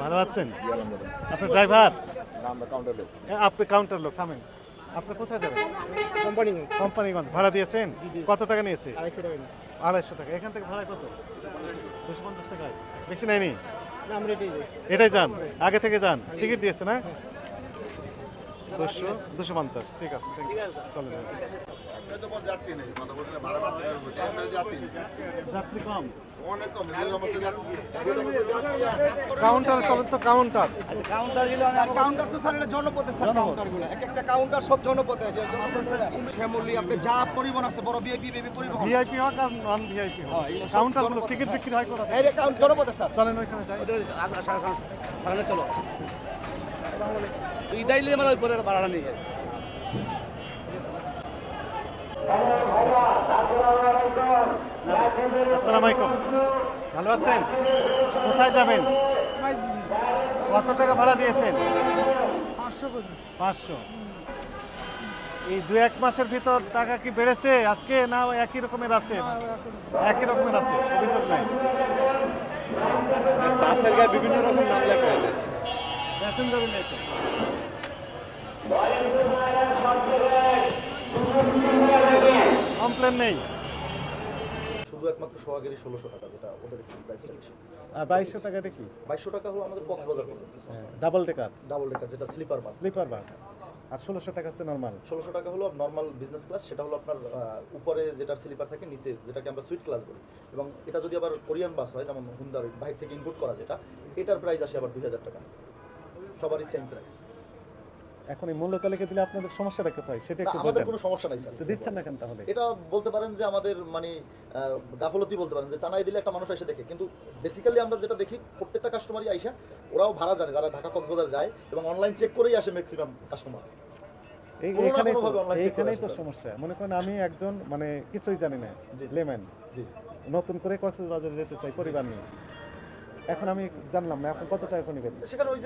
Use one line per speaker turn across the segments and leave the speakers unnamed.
ভালো আছেন? আপনি ড্রাইভার?
কাউন্টার লোক।
আপনি কাউন্টার লোক, থামেন। আপনি কোথায় যাবেন?
কোম্পানিগঞ্জ।
কোম্পানিগঞ্জ। ভাড়া দিয়েছেন? কত টাকা নিয়েছে?
250 টাকা।
250 টাকা। এখান থেকে ভাড়া কত? 250 টাকায়। বেশি নেয়নি?
না আমরা এটাই যাই।
এটাই যান, আগে থেকে যান। টিকিট দিয়েছে না? 250। ঠিক আছে, চলেন। যাত্রী কম, কাউন্টার চলেন তো, কাউন্টার।
কাউন্টার তো স্যার এটা জনপথে স্যার কাউন্টারগুলো এক একটা কাউন্টার সব জনপথে আছে ফ্যামিলি আপনি যা পরিবহন আছে বড় ভিআইপি বেবি পরিবহন
ভিআইপি হোক আর নন ভিআইপি হোক, কাউন্টারগুলো টিকিট বিক্রি হয় কোথা থেকে?
এই কাউন্ট জনপথে স্যার
চলেন ওইখানে যাই।
সামনে চলো ইদাইলে মানে উপরে ভাড়া নিয়ে
আসসালামু আলাইকুম, ভালো আছেন? কোথায় যাবেন? কত টাকা ভাড়া দিয়েছেন? 500। এই 2-1 মাসের ভিতর টাকা কি বেড়েছে আজকে, না একই রকমের আছে? একই রকমের আছে, অভিযোগ নাই।
বাসের গায়ে বিভিন্ন রকম নাম লেখা আছে।
প্যাসেঞ্জারও নেই তো। কমপ্লেন নেই।
শুধু একমাত্র সোহাগেরই 1600 টাকা, যেটা ওদের প্রাইসটা বেশি।
আর 2200 টাকাটা কি?
2200 টাকা হলো আমাদের কক্সবাজার পর্যন্ত
ডাবল ডেকার,
ডাবল ডেকার, যেটা স্লিপার বাস।
স্লিপার বাস। আর 1600 টাকা হচ্ছে নরমাল।
1600 টাকা হলো নর্মাল বিজনেস ক্লাস, সেটা হলো আপনার উপরে যেটা স্লিপার থাকে, নিচে যেটাকে আমরা সুইট ক্লাস বলি। এবং এটা যদি আবার কোরিয়ান বাস হয়, যেমন হুন্দার বাইরে থেকে ইম্পোর্ট করা, যেটা এটার প্রাইস আসে আবার 2000 টাকা। সবারই সেম প্রাইস।
এখন এই মূল্য তালিকা দিলে আপনাদের সমস্যাটা কোথায় সেটা একটু
আমাদের
বোঝেন।
কোনো সমস্যা নাই স্যার,
তো দিচ্ছেন না কেন তাহলে?
এটা বলতে পারেন যে আমাদের মানে গাফলতি বলতে পারেন, যে টানাই দিলে একটা মানুষ এসে দেখে। কিন্তু বেসিক্যালি আমরা যেটা দেখি, প্রত্যেকটা কাস্টমারই আইসা ওরাও ভাড়া জানে, যারা ঢাকা কক্সবাজার যায় এবং অনলাইন চেক করেই আসে ম্যাক্সিমাম কাস্টমার।
এইখানেই তো সমস্যা। মনে করেন আমি একজন মানে কিছুই জানি না, লেম্যান,
জি,
নতুন করে কক্সবাজার যেতে চাই পরিবার নিয়ে। এখন আমি জানলাম না এখন কত টাকা নেবেন।
সেখানে ওই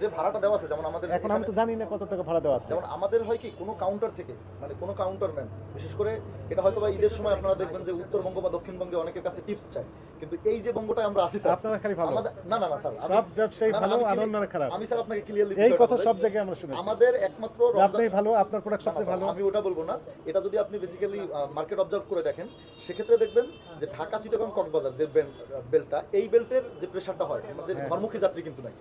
যে ভাড়াটা দেওয়া আছে, যেমন আমাদের
এখন আমি তো জানি না কত টাকা ভাড়া দেওয়া আছে।
যেমন আমাদের হয় কি, কোনো কাউন্টার থেকে মানে কোনো কাউন্টারম্যান, বিশেষ করে এটা হয়তো বা ঈদের সময় আপনারা দেখবেন যে উত্তরবঙ্গ বা দক্ষিণবঙ্গে অনেকের কাছে টিপস চাই, কিন্তু এই যে বঙ্গটা আমরা আছি স্যার,
আপনারা খালি ভালো।
না না না স্যার,
সব ব্যবসায়ী ভালো আর অন্যরা খারাপ।
আমি স্যার আপনাকে ক্লিয়ারলি
এই কথা সব জায়গায় আমরা শুনেছি।
আমাদের একমাত্র
আপনি ভালো, আপনার প্রোডাক্ট সবচেয়ে ভালো।
আমি ওটা বলবো না, এটা যদি আপনি বেসিক্যালি মার্কেট অবজার্ভ করে দেখেন, সেক্ষেত্রে দেখবেন যে ঢাকা চিটাগং কক্সবাজার যে বেল্টটা, এই বেল্টের যে প্রেশারটা হয়, আমাদের ঘরমুখী যাত্রী কিন্তু নাই।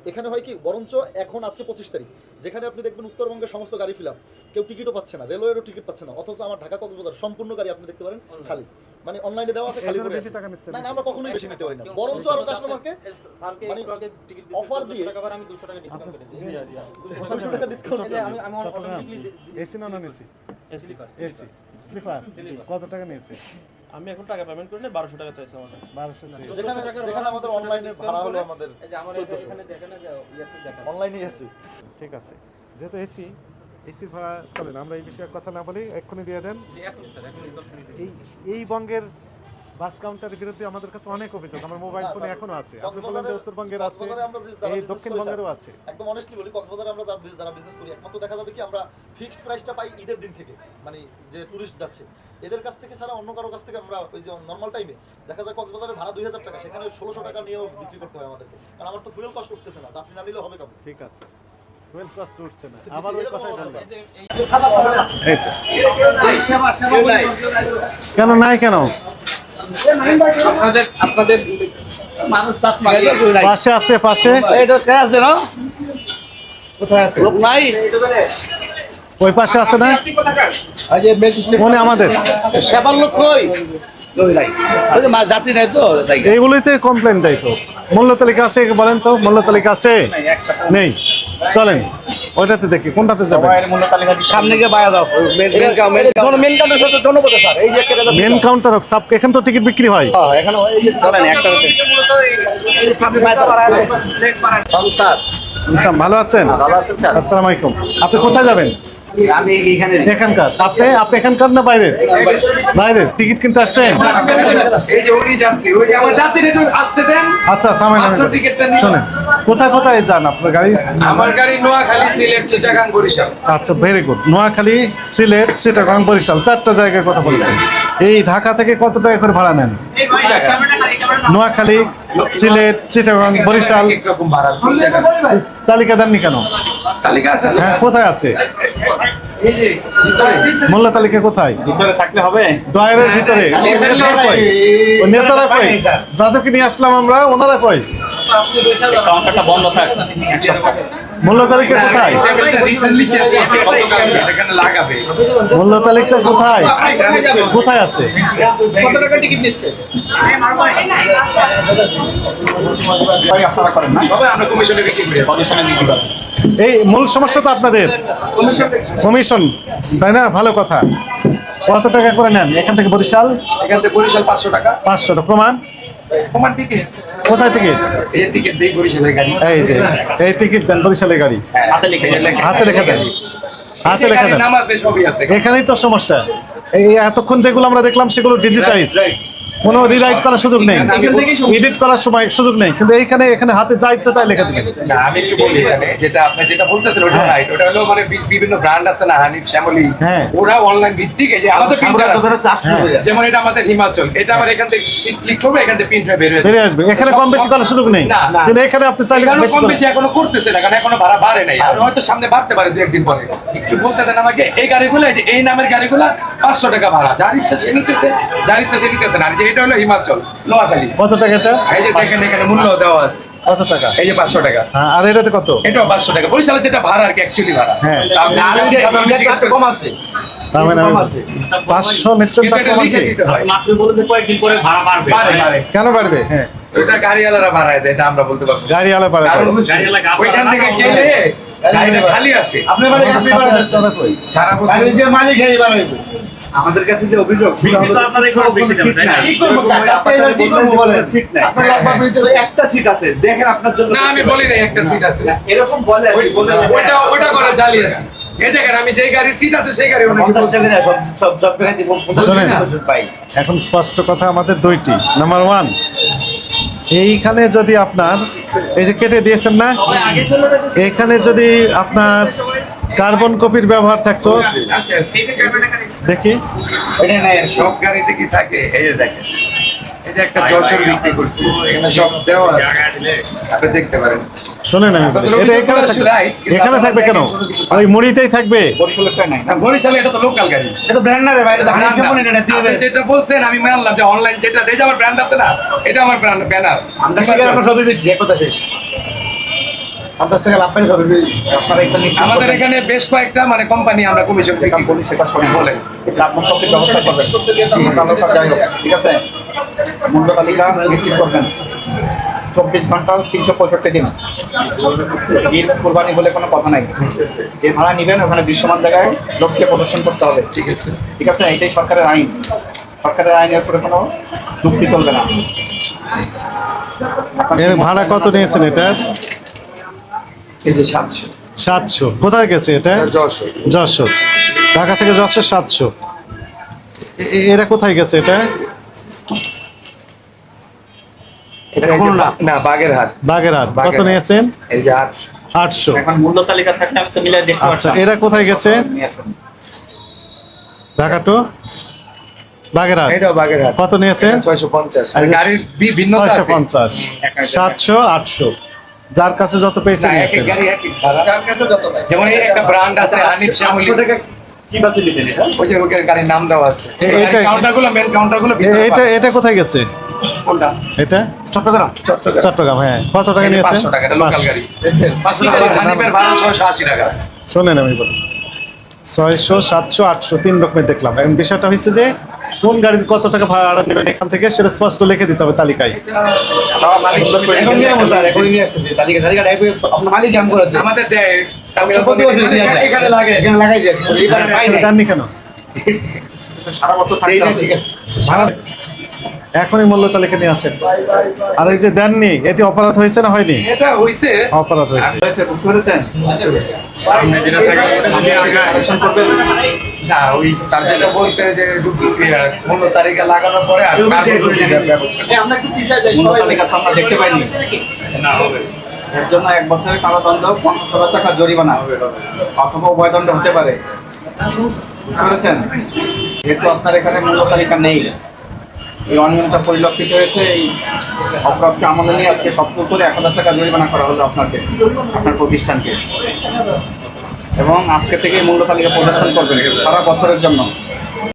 এখানে হয় কি, বরঞ্চ এখন আজকে 25 তারিখ, যেখানে আপনি দেখবেন উত্তরবঙ্গের সমস্ত গাড়ি ফিল আপ, কেউ টিকিটও পাচ্ছে না, রেলওয়েরও টিকিট পাচ্ছে না, অথচ আমার ঢাকা কক্সবাজার সম্পূর্ণ গাড়ি আপনি দেখতে পারেন খালি, মানে অনলাইনে দেওয়া আছে, খালি করে
বেশি টাকা নিচ্ছে
না। আমরা কখনোই বেশি নিতে পারি না, বরঞ্চ আরো কাস্টমারকে মানে অফার দিয়ে
আমি 200 টাকা ডিসকাউন্ট করে দিই
200 টাকা ডিসকাউন্ট।
আমি
এসি না নন এসি? AC sleeper. কত টাকা নিয়েছে?
আমি এখন টাকা পেমেন্ট করি না, 1200 টাকা চাইছে আমার কাছে।
1200।
যেখানে আমাদের অনলাইনে ভাড়া হলো আমাদের
এই যে আমার
1400,
এখানে দেখেন না যে ইয়াতে দেখেন
অনলাইনেই আছে।
ঠিক আছে, যেহেতু এসির ভাড়া চলেন আমরা এই বিষয়ে কথা না বলি, এক্ষুনি দিয়ে দেন।
যে এখন স্যার এখন 10 মিনিট
এই বঙ্গের বাস কাউন্টারের বিরুদ্ধে আমাদের কাছে অনেক অভিযোগ, আমার মোবাইল ফোনে এখনো আছে। আপনি বলেন যে উত্তরবঙ্গের আছে, এই দক্ষিণবঙ্গেরও আছে।
একদম অনেস্টলি বলি, কক্সবাজারে আমরা যারা বিজনেস করি, একমাত্র দেখা যাবে কি আমরা ফিক্সড প্রাইসটা পাই ঈদের দিন থেকে, মানে যে টুরিস্ট যাচ্ছে এদের কাছ থেকে ছাড়া অন্য কারো কাছ থেকে আমরা ওই যে নর্মাল টাইমে দেখা যায় কক্সবাজারের ভাড়া 2000 টাকা, সেখানে 1600 টাকা নিয়েও বিক্রি করতে হয় আমাদেরকে, কারণ আমার তো ফুয়েল কস্ট উঠতেছে না, যাত্রী না নিলেও হবে কেমন।
ঠিক আছে, ফুয়েল কস্ট উঠছে না, আবার ওই কথাই বললাম। কেন নাই কেন?
আপনাদের মানুষ
পাশে আছে, পাশে
এটা কে আছে না কোথায় আছে লোক নাই
ওই পাশে আছে না,
এই যে ম্যাজিস্ট্রেট
মনে আমাদের
সেবার লোক কই ওই নাই ওই যে যাত্রী নাই তো তাই
এইগুলোতে কমপ্লেন দেয় তো। মূল্য তালিকা আছে বলেন তো, মূল্য তালিকা আছে? নেই। চলেন ওইটাতে দেখি কোনটাতে যাবে।
সামনে গিয়ে বায়া দাও মেন কাউন্টার সাথে জনপথে স্যার এই যে
মেন কাউন্টার হোক সাব, এখানে তো টিকিট বিক্রি হয়।
এখানে এই যে চলেন একটা এই সামনে বায়া দাও স্যার।
আচ্ছা, ভালো আছেন?
ভালো আছেন স্যার।
আসসালামু আলাইকুম। আপনি কোথায় যাবেন?
আমি এখানে
এখানকার। আপনি এখানকার না বাইরের? বাইরের। টিকিট কিনতে আসছেন?
এই যে উনি যাত্রী, ওই যে আমার যাত্রী একটু আসতে দেন।
আচ্ছা থামেন,
মাত্র টিকিটটা নিয়ে
শোনেন কোথায় কোথায় যান আপনার গাড়ি?
আমার গাড়ি নোয়াখালী, সিলেট, চিটাগাং, বরিশাল।
আচ্ছা, ভেরি গুড। নোয়াখালী, সিলেট, চিটাগাং, বরিশাল 4টা জায়গায় কথা বলেছেন। এই ঢাকা থেকে কত টাকা করে ভাড়া নেন? নোয়াখালী, সিলেট, চিটাগাং, বরিশাল
একরকম ভাড়া।
তালিকা দেননি কেন?
তালিকা আছে তো?
হ্যাঁ, কোথায় আছে
এই যে ভিতরে।
মূল্য তালিকা? কোথায়?
ভিতরে থাকলে হবে?
ড্রয়ারের ভিতরে। নেতারা কই? ওই নেতারা কই? যাদেরকে নিয়ে আসলাম আমরা, ওনারা কই?
কাউন্টারটা বন্ধ থাক।
মূল্য তালিকা কোথায়?
টেবিলটা রিসেন্টলি চেঞ্জ করছে, গতকাল এখানে লাগাবে।
মূল্য তালিকা কোথায়? কোথায় আছে?
কত টাকা টিকিট নিচ্ছে?
সবাই আপনারা করেন না?
সবাই আমরা কমিশনে বিক্রি করি।
কমিশনে বিক্রি করেন।
এই মূল সমস্যা তো আপনাদের কমিশন, তাই না? ভালো কথা। কত টাকা করে নেন এখান থেকে বরিশাল?
এখান থেকে বরিশাল 500 টাকা।
500 টাকা। প্রমাণ?
তোমার টিকিট?
কোথায় টিকিট?
এই টিকিট দেই বরিশালের গাড়ি।
এই যে এই টিকিট দেন, বরিশালের গাড়ি।
হাতে লিখে
হাতে লেখা দেন, হাতে লেখা দেন।
নাম আছে, ছবি আছে।
এখানেই তো সমস্যা। এই এতক্ষণ যেগুলো আমরা দেখলাম সেগুলো ডিজিটাইজ, কোনো রিরাইট করার সুযোগ নেই, এডিট করার সময় সুযোগ নেই, কিন্তু এখানে হাতে যা ইচ্ছা তাই লেখা দিবেন।
না, আমি একটু বলি এখানে, যেটা আপনি যেটা বলতেছেন ওটা
হ্যাঁ।
রাইট। ওটা হলো মানে বিভিন্ন ব্র্যান্ড আছে না, হানিফ, শ্যামলী,
হ্যাঁ।
ওরা অনলাইন ভিত্তিক। এই যে আমাদের প্রিন্টার আছে,
হ্যাঁ।
যেমন এটা আমাদের হিমাচল, এটা আমার এখান থেকে সিট ক্লিক করবে, এখান থেকে প্রিন্ট হয়ে বের হয়ে
বেরিয়ে আসবে। এখানে কম বেশি করার সুযোগ নেই,
না, না।
কিন্তু এখানে আপনি চাইলে
এখানেও
বেশি
কম
করে।
বেশি এখনো করতেছে না, কারণ এখনো ভাড়া বাড়ে নাই। আর হয়তো সামনে বাড়তে পারে 2-1 দিন পরে। একটু বলতে দেন আমাকে। এই গাড়িগুলো, এই যে এই নামের গাড়িগুলো 500 টাকা ভাড়া, যার ইচ্ছা সে নিতেছে, যার ইচ্ছা সে নিতেছে না। আর যে এটা হলো হিমাচল, নোয়াখালী।
কত টাকা এটা?
এই যে দেখেন এখানে মূল্য দেওয়া আছে,
কত টাকা?
এই যে 500 টাকা।
হ্যাঁ, আর এটাতে কত?
এটাও 500 টাকা। বরিশালের যেটা ভাড়া আর কি, অ্যাকচুয়ালি ভাড়া।
হ্যাঁ।
তা আপনি সাধারণ জিজ্ঞেস করেন।
কম আছে।
তার মানে 500 নিচ্ছেন,
কিন্তু
তার
এটা
প্রমাণ
লিখে
কি?
দিতে হয়।
আপনি বলেন যে কয়েকদিন পরে ভাড়া বাড়বে।
বাড়ে।
কেন বাড়বে? হ্যাঁ,
এটা গাড়িওয়ালারা বাড়ায় দেয়, এটা আমরা বলতে পারবো না।
গাড়ি আলা বাড়বে।
কারণ
গাড়িওয়ালা গাড়ি
ওইখান থেকে গেলে গাড়িটা খালি আসে।
আপনি বলে আপনি বাড়া দিচ্ছেন।
সারা বছর
গাড়ির যে মালিক এই বাড়াইবো। আমাদের কাছে যে অভিযোগ সেটা হলো
কিন্তু আপনারা একটু বেশি দেন, তাই না?
কি করব কাকা? আপনি এবার কি করব বলেন? সিট নাই। আপনার লাগবে তো একটা সিট আছে। দেখেন আপনার জন্য।
না, আমি বলি না একটা সিট আছে।
এরকম বলে আর কি বলে।
ওটা করে জালিয়াতি। এই দেখেন, আমি যেই গাড়ি সিট আছে সেই গাড়ি অনেক
50 টাকা না সব টাকা দিব। 50
শোনেন।
টাকা পাই।
এখন স্পষ্ট কথা আমাদের দুইটি। নাম্বার 1, এইখানে যদি আপনার এই যে কেটে দিয়েছেন না, এখানে যদি আপনার কার্বন কপির ব্যবহার থাকতো,
আছে আছে।
দেখি।
এটা নাই আর
সব গাড়িতে কি থাকে? এই যে দেখেন, এই যে একটা যশোর বিক্রি করছি, এখানে সব দেওয়া আছে, আপনি দেখতে পারেন।
শোনেন, আমি বলি, এটা এখানে থাকবে। এখানে থাকবে কেন? ওই মুড়িতেই থাকবে।
বরিশালেরটা নাই।
না, বরিশালে এটা তো লোকাল গাড়ি।
এটা তো ব্র্যান্ড না রে ভাই, এটা হানিফ কোম্পানি এটা দিয়ে
আপনি যেটা বলছেন আমি মানলাম যে অনলাইন যেটা দেয়, যে আমার ব্র্যান্ড আছে না, এটা আমার ব্র্যান্ড ব্যানার।
আমরা শিকার আমরা সবই দিচ্ছি, এক কথা শেষ। 50 টাকা লাভ পাই সবই দিচ্ছি। আপনারা একটা নিশ্চিত
আমাদের
করবেন।
এখানে বেশ কয়েকটা মানে কোম্পানি আমরা কমিশন থেকে
বলি সেটা শুনে
বলেন।
এটা আপনার সব ব্যবস্থা করবেন। তালুকার যাই হোক, ঠিক আছে? মূল্য তালিকা নিশ্চিত করবেন। 24 ঘন্টা 365 দিন। ঈদ কুরবানি বলে কোনো কথা নাই। যে ভাড়া নেবেন ওখানে দৃশ্যমান জায়গায় লোককে প্রদর্শন করতে হবে।
ঠিক আছে।
ঠিক আছে? এটাই সরকারের আইন। সরকারের আইনের উপরে কোনো যুক্তি চলবে না।
এর ভাড়া কত নিয়েছেন এটার?
এই যে 700।
700। কোথায় গেছে এটা?
যশোর।
যশোর। ঢাকা থেকে যশোর 700। এরা কোথায় গেছে এটা?
এটা না, বাগেরহাট।
বাগেরহাট। কত
বাগেরহাট।
নিয়েছেন?
এই যে 800।
800।
এখন মূল্য তালিকা থাকলে আমি তো মিলাই দেখতে
আচ্ছা,
পারতাম।
এরা কোথায় গেছে?
নিয়েছেন।
ঢাকা টু বাগেরহাট।
এটাও বাগেরহাট।
কত নিয়েছেন?
650। আর গাড়ির বিভিন্ন
650, 700, 800। যার কাছে যত পেয়েছে
এক
নিয়েছেন।
গাড়ি এক ভাড়া। যার কাছে যত পায়। যেমন এই একটা ব্র্যান্ড আছে হানিফ, শ্যামলী।
800 টাকা কি বাসে নিছেন এটা?
ওই যে ওই গাড়ির নাম দেওয়া আছে।
এটা-
কাউন্টারগুলো, মেন কাউন্টারগুলো ভিতরে
এটা
পাবেন।
এটা কোথায় গেছে?
কোনটা?
এটা
চট্টগ্রাম।
চট্টগ্রাম।
চট্টগ্রাম। হ্যাঁ, কত টাকা
এই যে
নিয়েছেন?
500 টাকা, এটা লোকাল গাড়ি।
দেখছেন 500 টাকা
আবার হানিফের ভাড়া 680 টাকা।
শোনেন, আমি বলি 600, 700, 800 তিন রকমের দেখলাম। এখন বিষয়টা হচ্ছে যে কোন গাড়ির কত টাকা ভাড়া নেবেন এখান থেকে সেটা স্পষ্ট লিখে দিতে হবে তালিকায়।
সব মালিক সমিতি।
এখন নিয়ে আমো স্যার, এখন নিয়ে আসতেছি। তালিকা টাইপ আপনার মালিক কাম করে দেন।
আমাদের দেয়।
প্রতি বছর দিয়ে যায়।
এখানে লাগে।
এখানে লাগাই যায়। এবারে পাই
সেটা
নাই।
জাননি কেন?
সারা বছর থাকতে হবে। ঠিক আছে।
ভাড়া এখনই মূল্য তালিকা নিয়ে আসেন। আর এই যে দেননি, এটি অপরাধ হয়েছে না হয়নি?
এটা হইছে।
অপরাধ হয়েছে।
বুঝতে পেরেছেন? কালেকশন করবেন।
না, ওই স্যার যেটা বলছে যে 15 তারিখে লাগানোর পরে আর
মূল্য তালিকা তো আমরা দেখতে পাইনি। এর জন্য 1 বছরের কারাদণ্ড, 50,000 টাকা জরিমানা অথবা উভয়দণ্ড হতে পারে। বুঝতে পেরেছেন? যেহেতু আপনার এখানে মূল্য তালিকা নেই, এই অনিয়মিততা পরিলক্ষিত হয়েছে, এই অপরাধকে আমলে নিয়ে আজকে সতর্ক করে 1,000 টাকা জরিমানা করা হলো আপনার প্রতিষ্ঠানকে। এবং আজকে থেকে মূল্য তালিকা প্রদর্শন করবেন সারা বছরের জন্য।